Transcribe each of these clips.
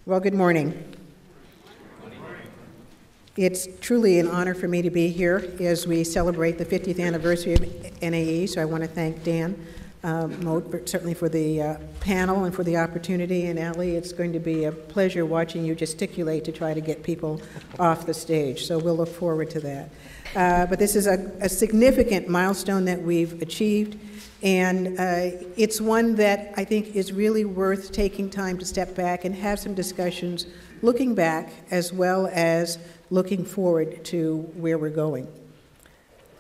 Well, good morning. It's truly an honor for me to be here as we celebrate the 50th anniversary of NAE, so I want to thank Dan Moat, certainly for the panel and for the opportunity, and Allie, it's going to be a pleasure watching you gesticulate to try to get people off the stage, so we'll look forward to that. But this is a significant milestone that we've achieved, and it's one that I think is really worth taking time to step back and have some discussions looking back as well as looking forward to where we're going.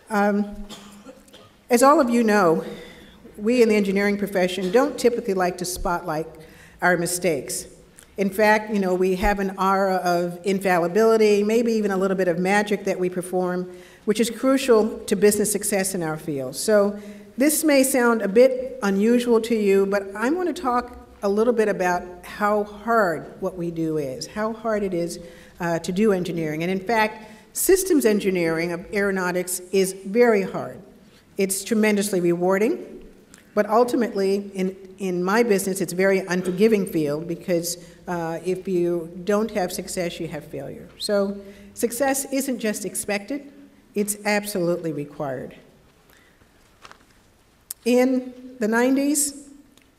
As all of you know, we in the engineering profession don't typically like to spotlight our mistakes. In fact, you know, we have an aura of infallibility, maybe even a little bit of magic that we perform, which is crucial to business success in our field. So this may sound a bit unusual to you, but I want to talk a little bit about how hard what we do is, how hard it is to do engineering. And in fact, systems engineering of aeronautics is very hard. It's tremendously rewarding, but ultimately, in my business, it's a very unforgiving field because if you don't have success, you have failure. So success isn't just expected, it's absolutely required. In the 90s,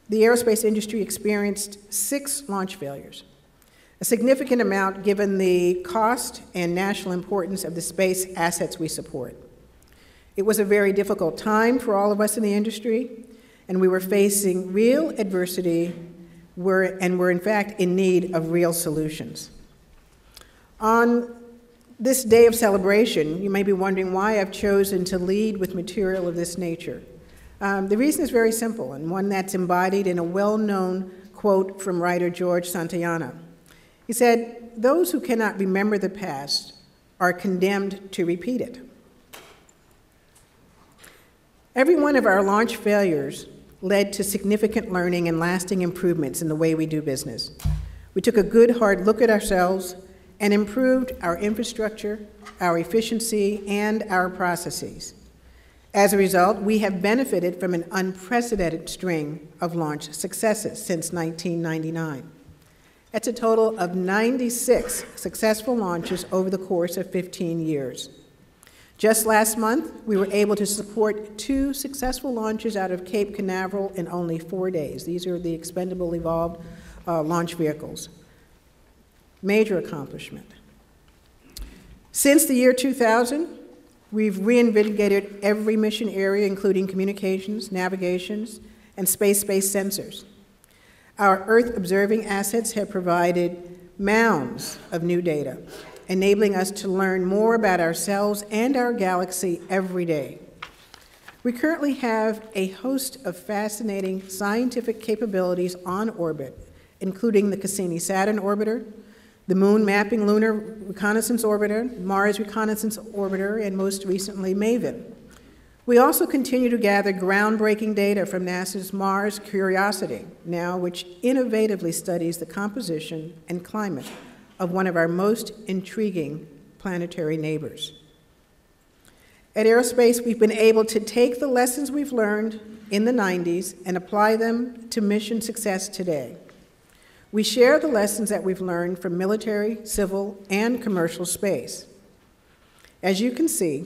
the aerospace industry experienced 6 launch failures, a significant amount given the cost and national importance of the space assets we support. It was a very difficult time for all of us in the industry, and we were facing real adversity and were in fact in need of real solutions. On this day of celebration, you may be wondering why I've chosen to lead with material of this nature. The reason is very simple, and one that's embodied in a well-known quote from writer George Santayana. He said, "Those who cannot remember the past are condemned to repeat it." Every one of our launch failures led to significant learning and lasting improvements in the way we do business. We took a good, hard look at ourselves and improved our infrastructure, our efficiency, and our processes. As a result, we have benefited from an unprecedented string of launch successes since 1999. That's a total of 96 successful launches over the course of 15 years. Just last month, we were able to support 2 successful launches out of Cape Canaveral in only 4 days. These are the expendable evolved launch vehicles. Major accomplishment. Since the year 2000, we've reinvigorated every mission area, including communications, navigations, and space-based sensors. Our Earth-observing assets have provided mounds of new data, enabling us to learn more about ourselves and our galaxy every day. We currently have a host of fascinating scientific capabilities on orbit, including the Cassini-Saturn orbiter, the Moon Mapping Lunar Reconnaissance Orbiter, Mars Reconnaissance Orbiter, and most recently, MAVEN. We also continue to gather groundbreaking data from NASA's Mars Curiosity, now which innovatively studies the composition and climate of one of our most intriguing planetary neighbors. At Aerospace, we've been able to take the lessons we've learned in the 90s and apply them to mission success today. We share the lessons that we've learned from military, civil, and commercial space. As you can see,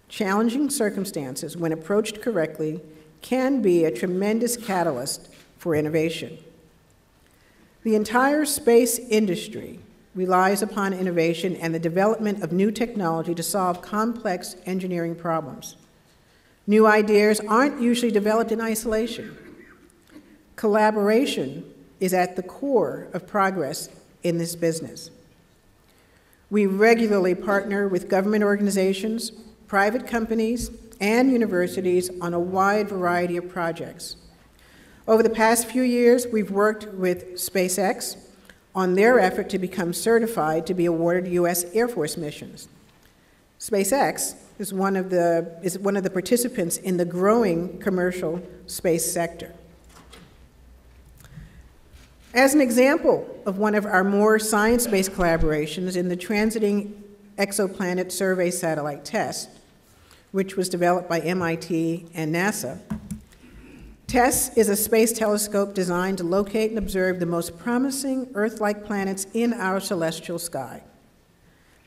challenging circumstances, when approached correctly, can be a tremendous catalyst for innovation. The entire space industry relies upon innovation and the development of new technology to solve complex engineering problems. New ideas aren't usually developed in isolation. Collaboration is at the core of progress in this business. We regularly partner with government organizations, private companies, and universities on a wide variety of projects. Over the past few years, we've worked with SpaceX on their effort to become certified to be awarded U.S. Air Force missions. SpaceX is one of the participants in the growing commercial space sector. As an example of one of our more science-based collaborations in the Transiting Exoplanet Survey Satellite Test, which was developed by MIT and NASA, TESS is a space telescope designed to locate and observe the most promising Earth-like planets in our celestial sky.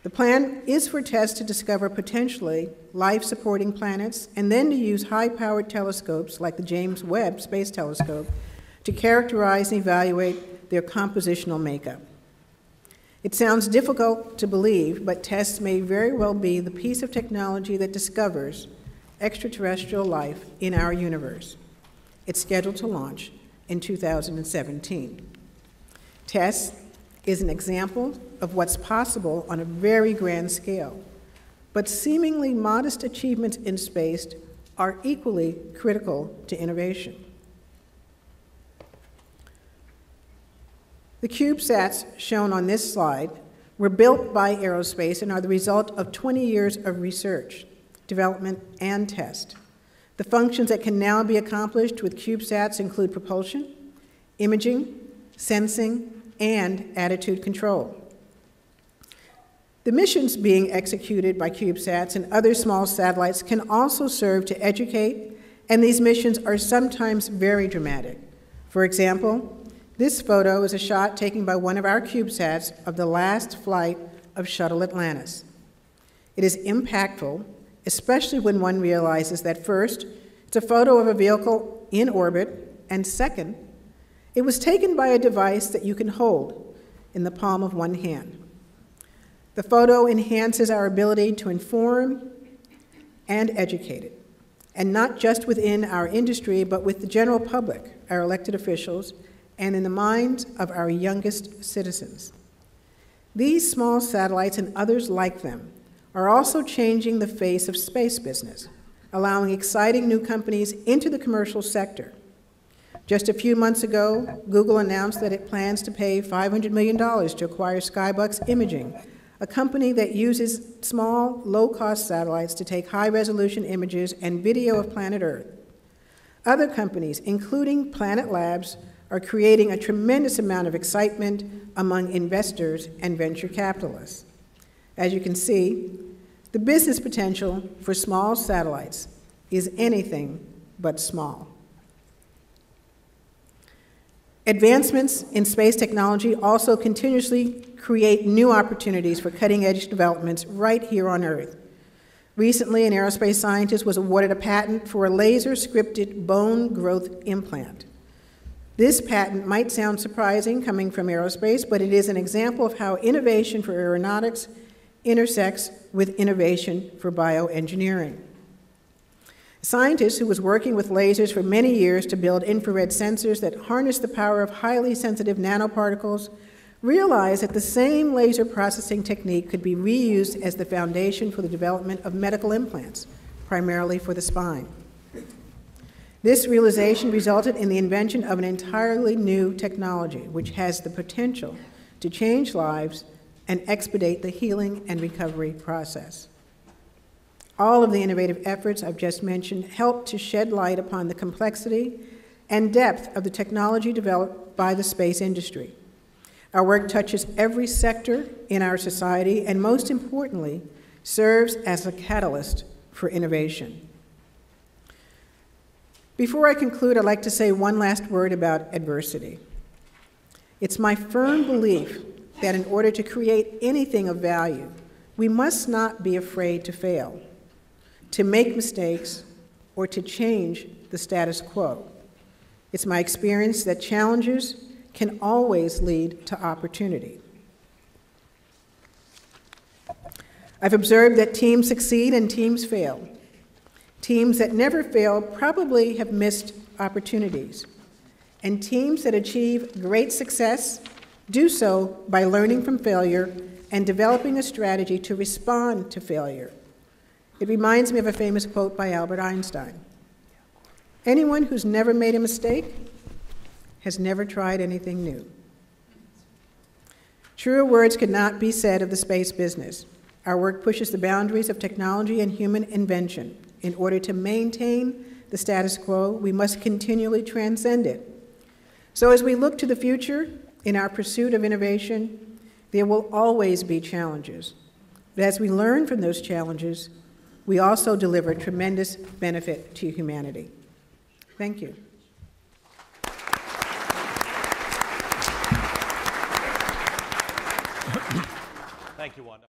The plan is for TESS to discover potentially life-supporting planets and then to use high-powered telescopes like the James Webb Space Telescope to characterize and evaluate their compositional makeup. It sounds difficult to believe, but TESS may very well be the piece of technology that discovers extraterrestrial life in our universe. It's scheduled to launch in 2017. TESS is an example of what's possible on a very grand scale, but seemingly modest achievements in space are equally critical to innovation. The CubeSats shown on this slide were built by aerospace and are the result of 20 years of research, development, and test. The functions that can now be accomplished with CubeSats include propulsion, imaging, sensing, and attitude control. The missions being executed by CubeSats and other small satellites can also serve to educate, and these missions are sometimes very dramatic. For example, this photo is a shot taken by one of our CubeSats of the last flight of Shuttle Atlantis. It is impactful, especially when one realizes that first, it's a photo of a vehicle in orbit, and second, it was taken by a device that you can hold in the palm of one hand. The photo enhances our ability to inform and educate it, and not just within our industry, but with the general public, our elected officials, and in the minds of our youngest citizens. These small satellites and others like them are also changing the face of space business, allowing exciting new companies into the commercial sector. Just a few months ago, Google announced that it plans to pay $500 million to acquire Skybox Imaging, a company that uses small, low-cost satellites to take high-resolution images and video of planet Earth. Other companies, including Planet Labs, are creating a tremendous amount of excitement among investors and venture capitalists. As you can see, the business potential for small satellites is anything but small. Advancements in space technology also continuously create new opportunities for cutting-edge developments right here on Earth. Recently, an aerospace scientist was awarded a patent for a laser-scripted bone growth implant. This patent might sound surprising coming from aerospace, but it is an example of how innovation for aeronautics intersects with innovation for bioengineering. A scientist who was working with lasers for many years to build infrared sensors that harness the power of highly sensitive nanoparticles realized that the same laser processing technique could be reused as the foundation for the development of medical implants, primarily for the spine. This realization resulted in the invention of an entirely new technology, which has the potential to change lives and expedite the healing and recovery process. All of the innovative efforts I've just mentioned help to shed light upon the complexity and depth of the technology developed by the space industry. Our work touches every sector in our society and, most importantly, serves as a catalyst for innovation. Before I conclude, I'd like to say one last word about adversity. It's my firm belief that in order to create anything of value, we must not be afraid to fail, to make mistakes, or to change the status quo. It's my experience that challenges can always lead to opportunity. I've observed that teams succeed and teams fail. Teams that never fail probably have missed opportunities. And teams that achieve great success do so by learning from failure and developing a strategy to respond to failure. It reminds me of a famous quote by Albert Einstein. Anyone who's never made a mistake has never tried anything new. Truer words could not be said of the space business. Our work pushes the boundaries of technology and human invention. In order to maintain the status quo, we must continually transcend it. So as we look to the future in our pursuit of innovation, there will always be challenges. But as we learn from those challenges, we also deliver tremendous benefit to humanity. Thank you. Thank you, Wanda.